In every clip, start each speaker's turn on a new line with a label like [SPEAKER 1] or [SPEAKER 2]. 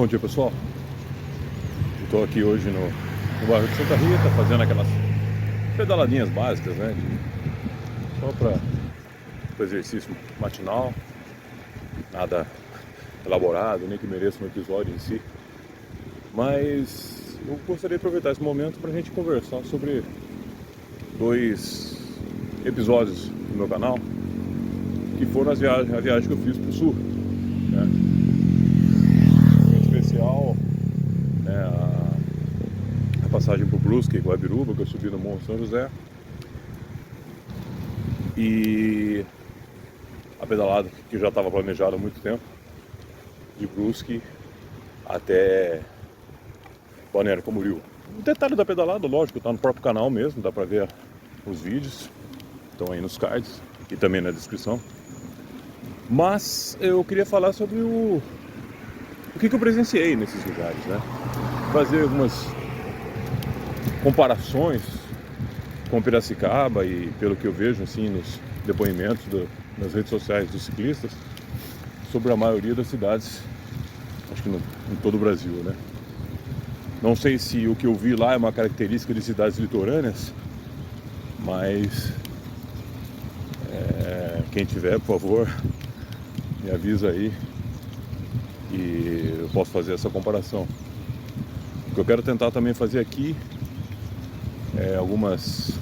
[SPEAKER 1] Bom dia, pessoal. Estou aqui hoje no bairro de Santa Rita, fazendo aquelas pedaladinhas básicas, né? Só para o exercício matinal, nada elaborado, nem que mereça um episódio em si. Mas eu gostaria de aproveitar esse momento para a gente conversar sobre dois episódios do meu canal, que foram a viagem que eu fiz para o sul, né? Em especial, né, a passagem por Brusque e Guabiruba, que eu subi no Morro São José, e a pedalada que já estava planejada há muito tempo, de Brusque até Balneário Camboriú. O detalhe da pedalada, lógico, está no próprio canal mesmo, dá para ver os vídeos, estão aí nos cards e também na descrição. Mas eu queria falar sobre o que eu presenciei nesses lugares, né? Fazer algumas comparações com Piracicaba e pelo que eu vejo assim nos depoimentos nas redes sociais dos ciclistas sobre a maioria das cidades, acho que em todo o Brasil, né? Não sei se o que eu vi lá é uma característica de cidades litorâneas, mas quem tiver, por favor, me avisa aí e eu posso fazer essa comparação. O que eu quero tentar também fazer aqui é algumas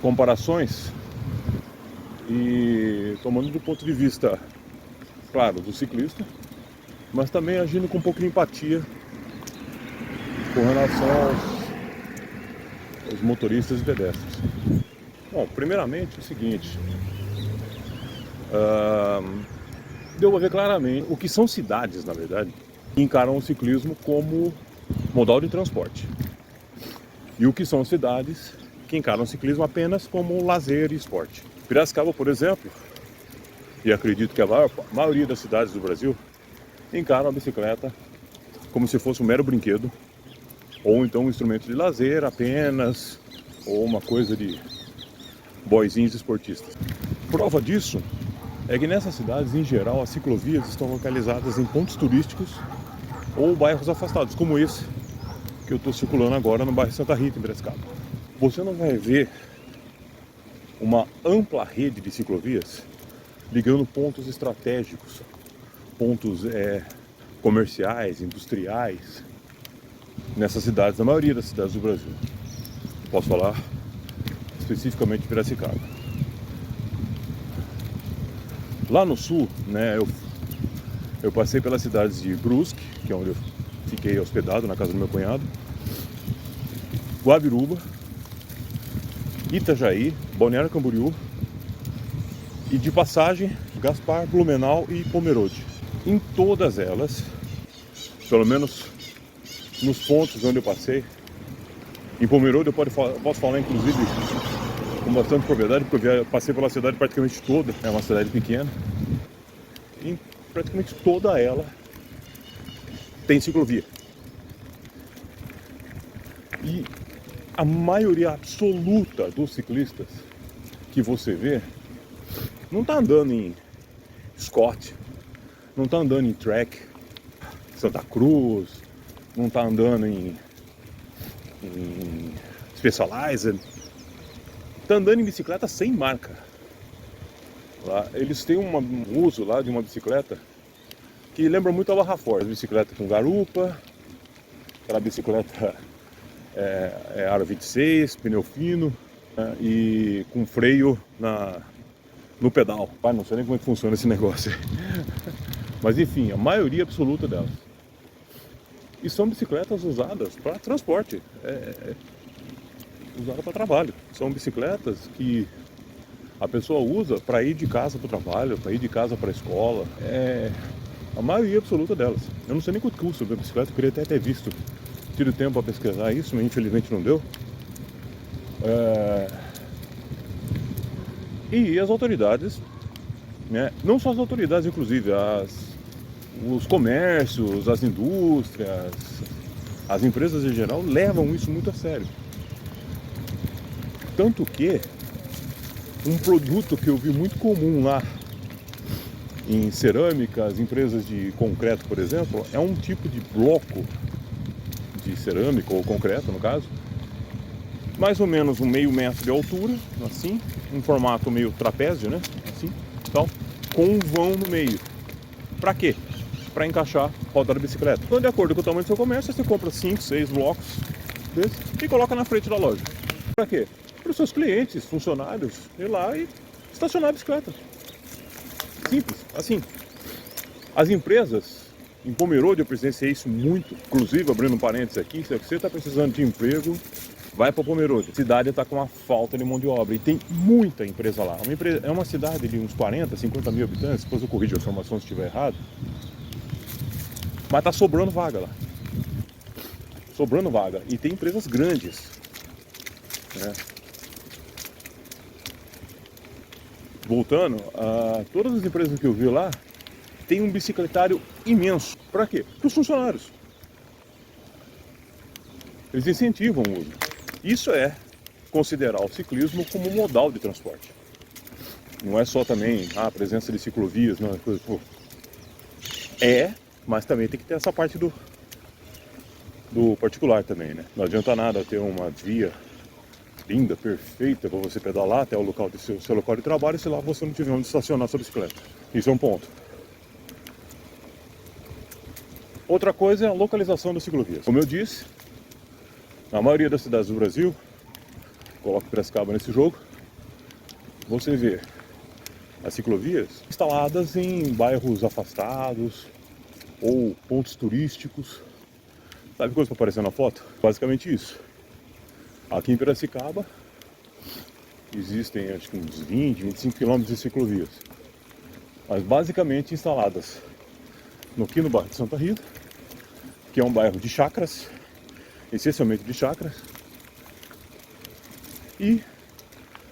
[SPEAKER 1] comparações e tomando do ponto de vista, claro, do ciclista, mas também agindo com um pouco de empatia com relação aos motoristas e pedestres. Bom, primeiramente é o seguinte, deu para ver claramente o que são cidades, na verdade, que encaram o ciclismo como modal de transporte, e o que são cidades que encaram o ciclismo apenas como lazer e esporte. Piracicaba, por exemplo, e acredito que a maioria das cidades do Brasil encaram a bicicleta como se fosse um mero brinquedo, ou então um instrumento de lazer apenas, ou uma coisa de boizinhos esportistas. Prova disso é que nessas cidades, em geral, as ciclovias estão localizadas em pontos turísticos ou bairros afastados, como esse que eu estou circulando agora no bairro Santa Rita, em Piracicaba. Você não vai ver uma ampla rede de ciclovias ligando pontos estratégicos, pontos comerciais, industriais, nessas cidades, na maioria das cidades do Brasil. Posso falar especificamente de Piracicaba. Lá no sul, né, eu passei pelas cidades de Brusque, que é onde eu fiquei hospedado na casa do meu cunhado, Guabiruba, Itajaí, Balneário Camboriú e, de passagem, Gaspar, Blumenau e Pomerode. Em todas elas, pelo menos nos pontos onde eu passei, em Pomerode eu posso falar inclusive com bastante propriedade, porque eu passei pela cidade praticamente toda, é uma cidade pequena, e praticamente toda ela tem ciclovia. E a maioria absoluta dos ciclistas que você vê não está andando em Scott, não está andando em Trek, Santa Cruz, não está andando em Specialized, está andando em bicicleta sem marca. Lá, eles têm um uso lá de uma bicicleta que lembra muito a Barra Forte, bicicleta com garupa, aquela bicicleta aro 26, pneu fino, né, e com freio no pedal. Pai, não sei nem como é que funciona esse negócio aí. Mas enfim, a maioria absoluta delas. E são bicicletas usadas para transporte, usadas para trabalho. São bicicletas que a pessoa usa para ir de casa para o trabalho, para ir de casa para a escola. A maioria absoluta delas. Eu não sei nem quanto custa a bicicleta, eu queria até ter visto. Tive tempo para pesquisar isso, mas infelizmente não deu. E as autoridades, né? Não só as autoridades, inclusive os comércios, as indústrias, as empresas em geral levam isso muito a sério. Tanto que um produto que eu vi muito comum lá em cerâmicas, empresas de concreto, por exemplo, é um tipo de bloco de cerâmica, ou concreto no caso, mais ou menos um meio metro de altura, assim, um formato meio trapézio, né? Assim, tal, com um vão no meio. Para quê? Para encaixar a roda da bicicleta. Então, de acordo com o tamanho do seu comércio, você compra 5, 6 blocos desses e coloca na frente da loja. Para quê? Para os seus clientes, funcionários, ir lá e estacionar a bicicleta. Simples, assim. As empresas, em Pomerode eu presenciei isso muito, inclusive, abrindo um parênteses aqui, se você está precisando de emprego, vai para Pomerode. A cidade está com uma falta de mão de obra e tem muita empresa lá. É uma cidade de uns 40, 50 mil habitantes, depois eu corrijo a informação se estiver errado. Mas está sobrando vaga lá. Sobrando vaga. E tem empresas grandes, né? Voltando, todas as empresas que eu vi lá tem um bicicletário imenso. Para quê? Para os funcionários. Eles incentivam o uso. Isso é considerar o ciclismo como modal de transporte. Não é só também a presença de ciclovias, não é coisa. Mas também tem que ter essa parte do particular também, né? Não adianta nada ter uma via linda, perfeita para você pedalar até o local do seu local de trabalho se lá você não tiver onde estacionar sua bicicleta. Isso é um ponto. Outra coisa é a localização das ciclovias. Como eu disse, na maioria das cidades do Brasil, coloco Piracicaba nesse jogo, você vê as ciclovias instaladas em bairros afastados ou pontos turísticos. Sabe coisa para aparecer na foto? Basicamente isso. Aqui em Piracicaba existem acho que uns 20, 25 quilômetros de ciclovias, mas basicamente instaladas aqui no bairro de Santa Rita, que é um bairro de chácaras, essencialmente de chácaras, e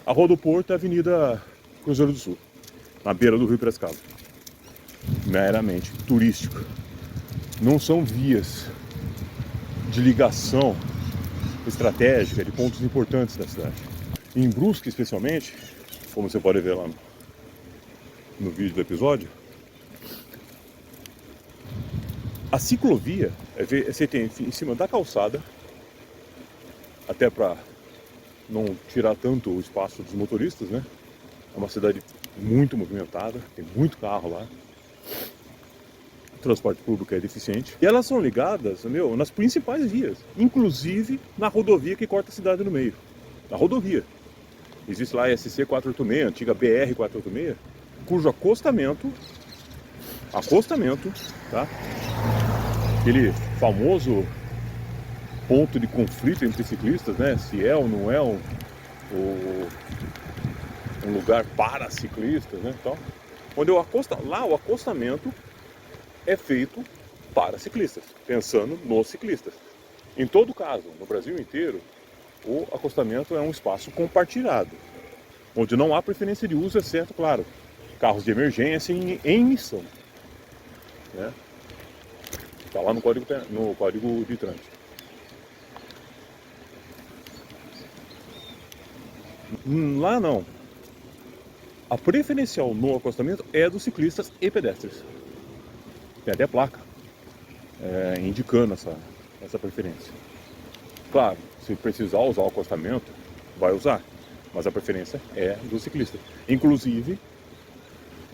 [SPEAKER 1] a Rua do Porto é a Avenida Cruzeiro do Sul, na beira do Rio Piracicaba. Meramente turístico. Não são vias de ligação estratégica de pontos importantes da cidade. Em Brusque, especialmente, como você pode ver lá no vídeo do episódio, a ciclovia você tem em cima da calçada, até para não tirar tanto o espaço dos motoristas, né? É uma cidade muito movimentada, tem muito carro lá. O transporte público é deficiente. E elas são ligadas, nas principais vias, inclusive na rodovia que corta a cidade no meio. Na rodovia. Existe lá a SC 486, a antiga BR 486, cujo acostamento, tá? Aquele famoso ponto de conflito entre ciclistas, né? Se é ou não é um lugar para ciclistas, né? Então, onde o acostamento é feito para ciclistas, pensando nos ciclistas. Em todo caso, no Brasil inteiro, o acostamento é um espaço compartilhado, onde não há preferência de uso, exceto, claro, carros de emergência em missão, né? Está lá no código de trânsito. Lá não. A preferencial no acostamento é dos ciclistas e pedestres. Tem até placa indicando essa preferência. Claro, se precisar usar o acostamento, vai usar, mas a preferência é do ciclista. Inclusive,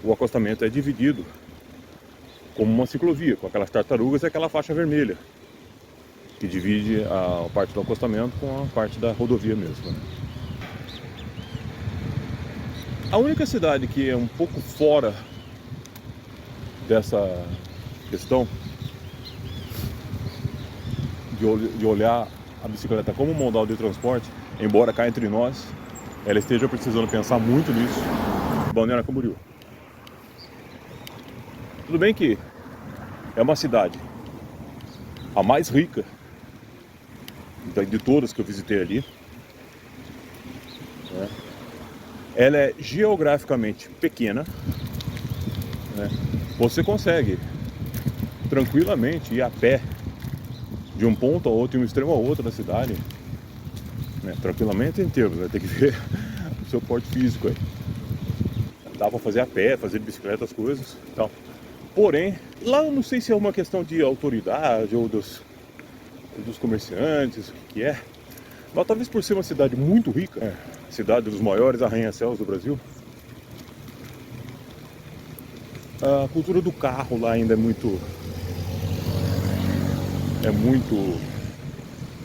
[SPEAKER 1] o acostamento é dividido como uma ciclovia, com aquelas tartarugas e aquela faixa vermelha, que divide a parte do acostamento com a parte da rodovia mesmo. A única cidade que é um pouco fora dessa questão de olhar a bicicleta como modal de transporte, embora cá entre nós ela esteja precisando pensar muito nisso, Balneário Camboriú. Tudo bem que é uma cidade a mais rica de todas que eu visitei ali, né? Ela é geograficamente pequena, né? Você consegue tranquilamente ir a pé de um ponto a outro, de um extremo a outro da cidade, né? Tranquilamente em termos, vai ter que ver o seu porte físico aí. dá pra fazer a pé, fazer de bicicleta as coisas e tal. Porém, lá eu não sei se é uma questão de autoridade ou dos comerciantes, o que é. Mas talvez por ser uma cidade muito rica, cidade dos maiores arranha-céus do Brasil, a cultura do carro lá ainda é muito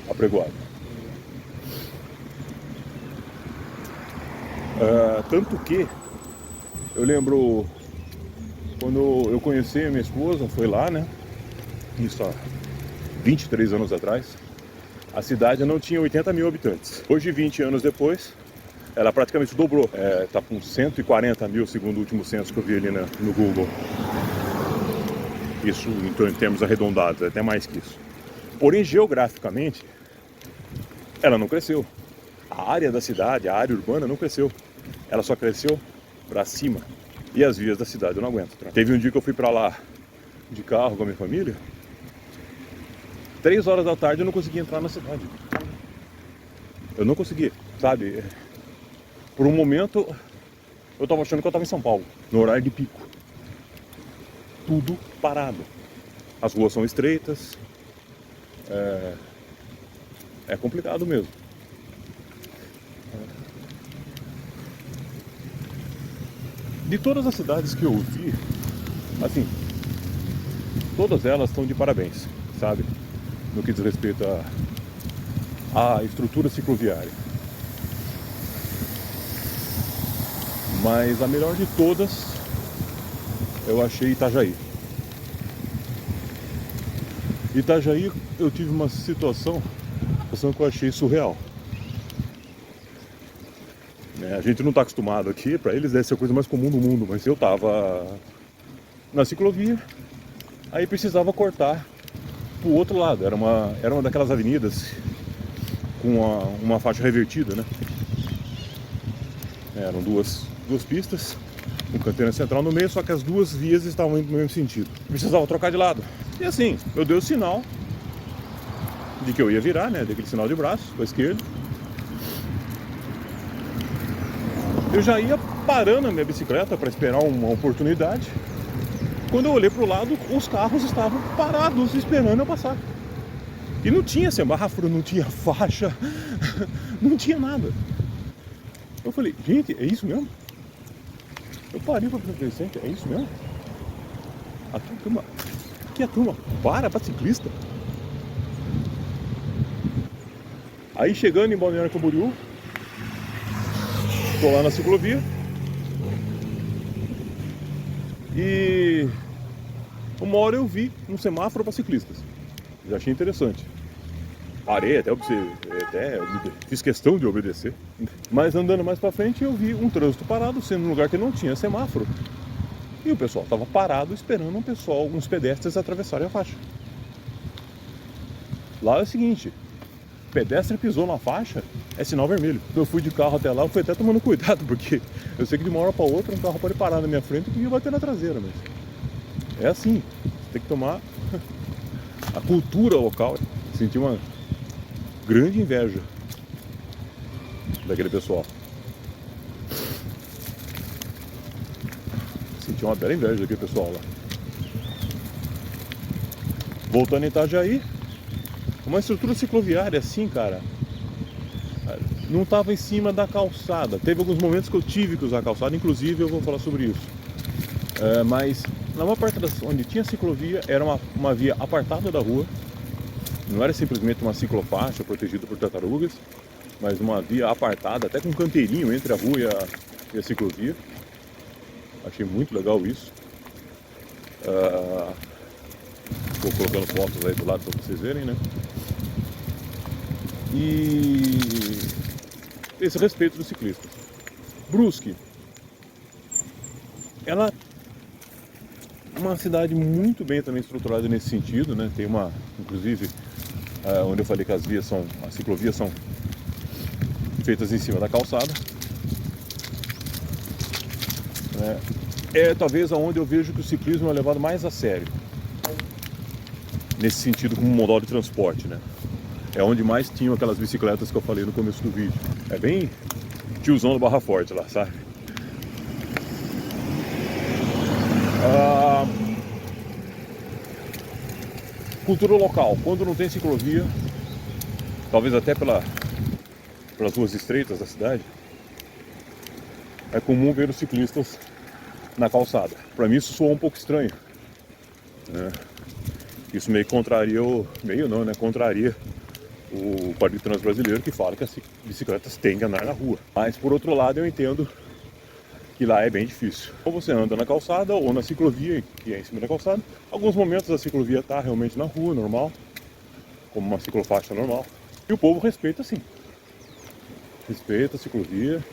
[SPEAKER 1] apregoada. Tanto que eu lembro quando eu conheci a minha esposa, foi lá, né? Isso há 23 anos atrás. A cidade não tinha 80 mil habitantes. Hoje, 20 anos depois, ela praticamente dobrou. Tá com 140 mil, segundo o último censo que eu vi ali no Google. Isso então, em termos arredondados, é até mais que isso. Porém, geograficamente, ela não cresceu. A área da cidade, a área urbana não cresceu. Ela só cresceu para cima. E as vias da cidade eu não aguento. Teve um dia que eu fui para lá de carro com a minha família. 3 horas da tarde eu não conseguia entrar na cidade. Eu não conseguia, sabe? Por um momento eu tava achando que eu tava em São Paulo, no horário de pico. Tudo parado. As ruas são estreitas. É complicado mesmo. De todas as cidades que eu vi, assim, todas elas estão de parabéns, sabe? No que diz respeito à estrutura cicloviária. Mas a melhor de todas eu achei Itajaí. Itajaí eu tive uma situação que eu achei surreal. A gente não está acostumado aqui, para eles deve ser a coisa mais comum do mundo, mas eu estava na ciclovia, aí precisava cortar pro outro lado. Era uma daquelas avenidas com uma faixa revertida, né? Eram duas pistas, um canteiro central no meio, só que as duas vias estavam indo no mesmo sentido. Precisava trocar de lado. E assim, eu dei o sinal de que eu ia virar, né? Dei aquele sinal de braço para a esquerda. Eu já ia parando a minha bicicleta para esperar uma oportunidade. Quando eu olhei para o lado, os carros estavam parados esperando eu passar. E não tinha semáforo, não tinha faixa, não tinha nada. Eu falei, gente, é isso mesmo? Eu parei para pensar, é isso mesmo? Aqui a turma para ciclista. Aí chegando em Balneário Camboriú, tô lá na ciclovia e uma hora eu vi um semáforo para ciclistas. Já achei interessante. Parei, até fiz questão de obedecer. Mas andando mais para frente eu vi um trânsito parado, sendo um lugar que não tinha semáforo. E o pessoal estava parado esperando uns pedestres atravessarem a faixa. Lá é o seguinte, pedestre pisou na faixa, é sinal vermelho. Eu fui de carro até lá, eu fui até tomando cuidado, porque eu sei que de uma hora para outra um carro pode parar na minha frente e bater na traseira, mas é assim, você tem que tomar a cultura local. Senti uma grande inveja daquele pessoal. Senti uma bela inveja daquele pessoal lá. Voltando em Itajaí, uma estrutura cicloviária assim, cara, não estava em cima da calçada. Teve alguns momentos que eu tive que usar a calçada, inclusive eu vou falar sobre isso. Mas na maior parte onde tinha ciclovia era uma via apartada da rua. Não era simplesmente uma ciclofaixa protegida por tartarugas, mas uma via apartada, até com um canteirinho entre a rua e a ciclovia. Achei muito legal isso. Estou colocando fotos aí do lado para vocês verem, né? E esse respeito dos ciclistas. Brusque, ela é uma cidade muito bem também estruturada nesse sentido, né? Tem inclusive, onde eu falei que as ciclovias são feitas em cima da calçada. É talvez aonde eu vejo que o ciclismo é levado mais a sério, nesse sentido, como modal de transporte, né? É onde mais tinham aquelas bicicletas que eu falei no começo do vídeo. É bem tiozão do Barra Forte lá, sabe? Ah, cultura local, quando não tem ciclovia, talvez até pelas ruas estreitas da cidade, é comum ver os ciclistas na calçada. Para mim isso soa um pouco estranho, né? Isso meio contraria contraria o Código de Trânsito brasileiro, que fala que as bicicletas têm que andar na rua. Mas por outro lado eu entendo que lá é bem difícil. Ou você anda na calçada ou na ciclovia, que é em cima da calçada. Alguns momentos a ciclovia está realmente na rua, normal, como uma ciclofaixa normal. E o povo respeita sim. Respeita a ciclovia,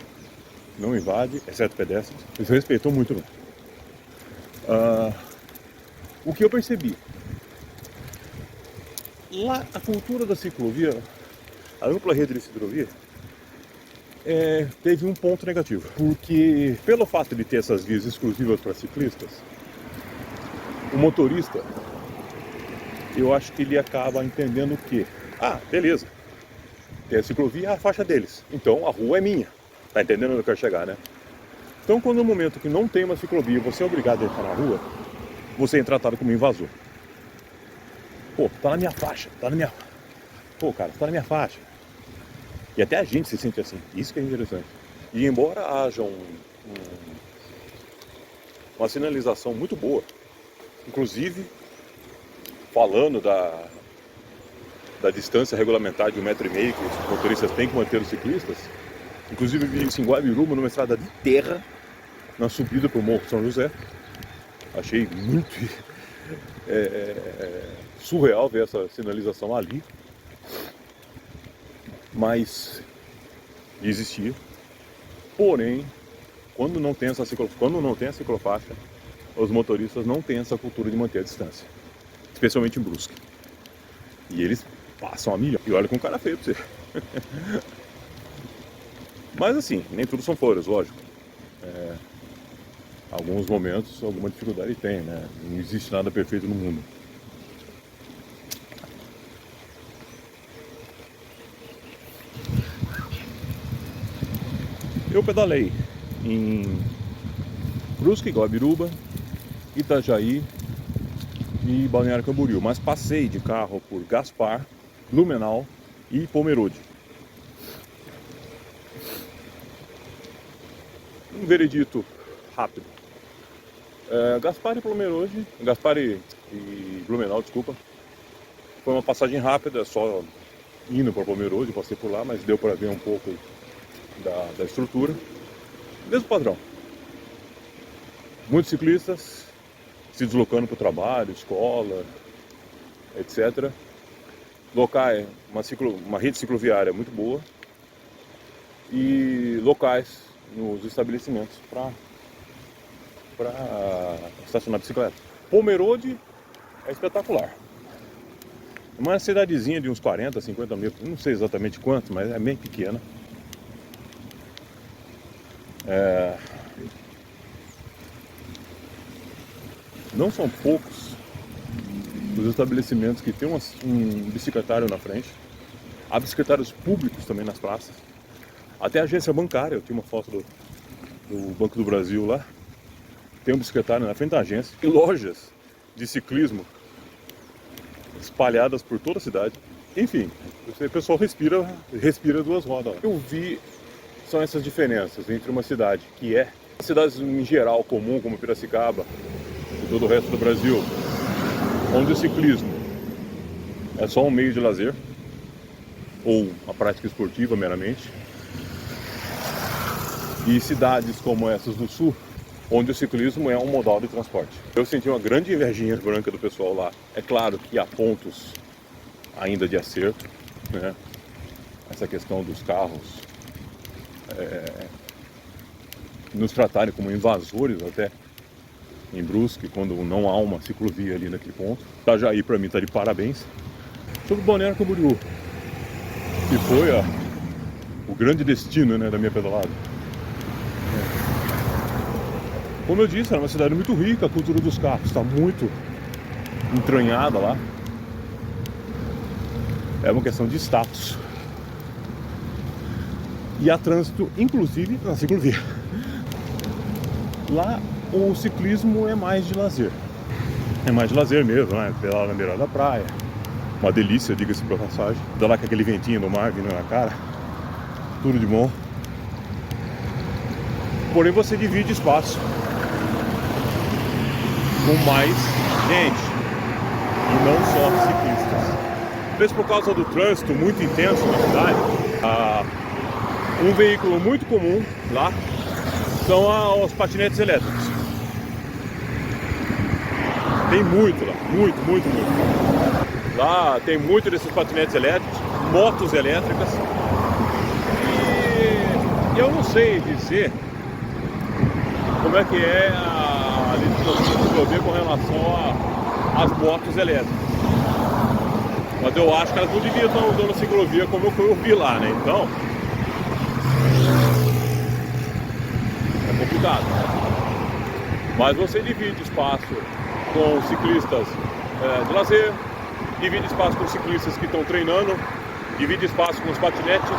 [SPEAKER 1] não invade, exceto pedestres. Eles respeitam muito bem. O que eu percebi? Lá a cultura da ciclovia, a ampla rede de ciclovia, teve um ponto negativo. Porque pelo fato de ter essas vias exclusivas para ciclistas, o motorista, eu acho que ele acaba entendendo que, beleza, tem a ciclovia, é a faixa deles, então a rua é minha. Tá entendendo onde eu quero chegar, né? Então quando no momento que não tem uma ciclovia, você é obrigado a entrar na rua, você é tratado como invasor. Pô, tá na minha faixa, Pô, cara, tá na minha faixa. E até a gente se sente assim, isso que é interessante. E embora haja uma sinalização muito boa, inclusive falando da distância regulamentar de 1,5 m que os motoristas têm que manter os ciclistas, inclusive eu vi isso em Guabiruba, numa estrada de terra, na subida para o Morro São José. Achei muito surreal ver essa sinalização ali, mas existia. Porém, quando não tem a ciclofaixa, os motoristas não têm essa cultura de manter a distância, especialmente em Brusque. E eles passam a milha. E olha com cara feio pra você. Mas assim, nem tudo são flores, lógico. Alguns momentos, alguma dificuldade tem, né? Não existe nada perfeito no mundo. Eu pedalei em Brusque, Guabiruba, Itajaí e Balneário Camboriú, mas passei de carro por Gaspar, Blumenau e Pomerode. Um veredito rápido. Gaspar e Blumenau, desculpa. Foi uma passagem rápida, só indo para Pomerode, passei por lá, mas deu para ver um pouco da estrutura. Mesmo padrão. Muitos ciclistas se deslocando para o trabalho, escola, etc. Locais, uma rede cicloviária muito boa. E locais nos estabelecimentos para estacionar bicicleta. Pomerode é espetacular. É uma cidadezinha de uns 40, 50 mil, não sei exatamente quanto, mas é bem pequena. Não são poucos os estabelecimentos que tem um bicicletário na frente. Há bicicletários públicos também nas praças. Até a agência bancária, eu tinha uma foto do Banco do Brasil lá. Tem um bicicletário na frente da agência. E lojas de ciclismo espalhadas por toda a cidade. Enfim, o pessoal respira duas rodas. Eu vi são essas diferenças entre uma cidade que é cidades em geral comum, como Piracicaba e todo o resto do Brasil, onde o ciclismo é só um meio de lazer ou uma prática esportiva meramente, e cidades como essas do sul, onde o ciclismo é um modal de transporte. Eu senti uma grande invejinha branca do pessoal lá. É claro que há pontos ainda de acerto, né? Essa questão dos carros nos tratarem como invasores até em Brusque, quando não há uma ciclovia ali naquele ponto. Itajaí para mim está de parabéns. Sobre Balneário Camboriú, que foi o grande destino, né, da minha pedalada. Como eu disse, era uma cidade muito rica, a cultura dos carros está muito entranhada lá. É uma questão de status. E há trânsito, inclusive, na ciclovia. Lá o ciclismo é mais de lazer. É mais de lazer mesmo, né? Pedalar na beira da praia. Uma delícia, diga-se por passagem. Dá lá com aquele ventinho do mar vindo na cara. Tudo de bom. Porém você divide espaço com mais gente e não só ciclistas. Talvez por causa do trânsito muito intenso na cidade, um veículo muito comum lá são os patinetes elétricos. Tem muito lá, muito. Lá tem muito desses patinetes elétricos, motos elétricas. E eu não sei dizer como é que é a legislação do governo com relação às motos elétricas. Mas eu acho que elas não deviam estar usando ciclovia como eu vi lá, né? Então é complicado. Mas você divide espaço com ciclistas de lazer, divide espaço com ciclistas que estão treinando, divide espaço com os patinetes,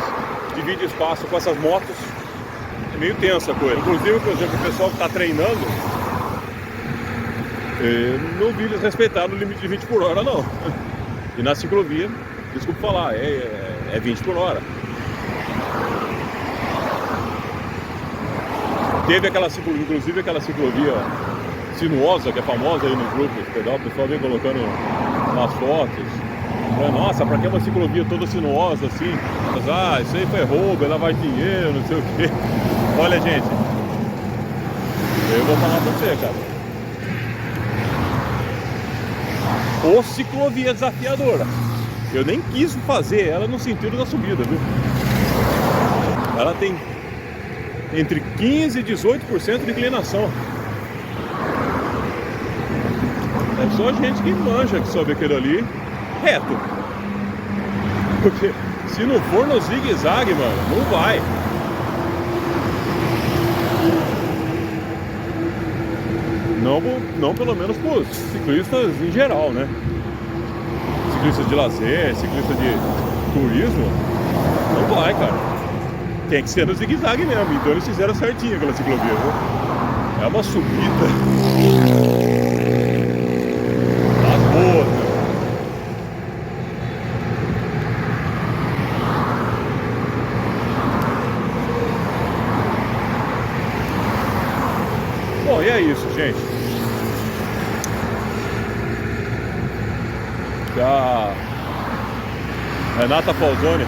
[SPEAKER 1] divide espaço com essas motos. É meio tensa a coisa. Inclusive, por exemplo, o pessoal que está treinando, não vi eles respeitar o limite de 20 por hora, não. E na ciclovia, desculpa falar, é 20 por hora. Teve inclusive aquela ciclovia sinuosa, que é famosa aí nos grupos, pedal, o pessoal vem colocando nas fotos. Nossa, pra que uma ciclovia toda sinuosa assim? Mas, isso aí foi roubo, ela vai dinheiro, não sei o quê. Olha, gente, eu vou falar pra você, cara. Ou ciclovia desafiadora. Eu nem quis fazer ela no sentido da subida, viu? Ela tem entre 15% e 18% de inclinação. É só gente que manja que sobe aquilo ali reto. Porque se não for no zigue-zague, mano, não vai. Não pelo menos para os ciclistas em geral, né? Ciclistas de lazer, ciclistas de turismo, não vai, cara. Tem que ser no zigue-zague mesmo. Então eles fizeram certinho aquela ciclovia, viu? É uma subida das boas, né? Bom, e é isso, gente. A Renata Falzoni,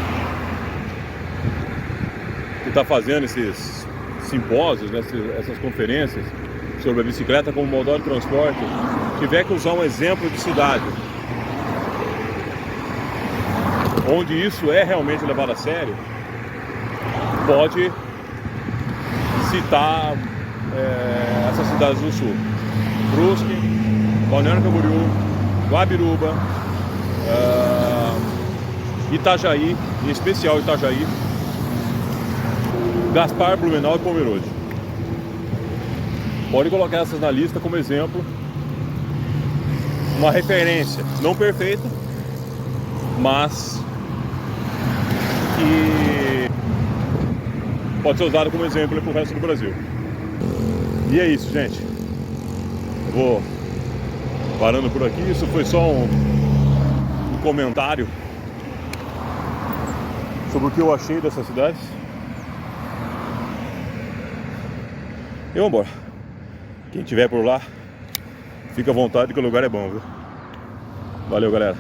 [SPEAKER 1] que está fazendo esses simpósios, né, essas conferências sobre a bicicleta como modo de transporte, tiver que usar um exemplo de cidade onde isso é realmente levado a sério, pode citar essas cidades do sul: Brusque, Balneário Camboriú, Guabiruba, Itajaí, em especial Itajaí, Gaspar, Blumenau e Pomerode. Pode colocar essas na lista como exemplo, uma referência não perfeita, mas que pode ser usada como exemplo para o resto do Brasil. E é isso, gente. Eu vou parando por aqui. Isso foi só um comentário sobre o que eu achei dessas cidades. E vamos embora. Quem estiver por lá, fica à vontade que o lugar é bom, viu? Valeu, galera.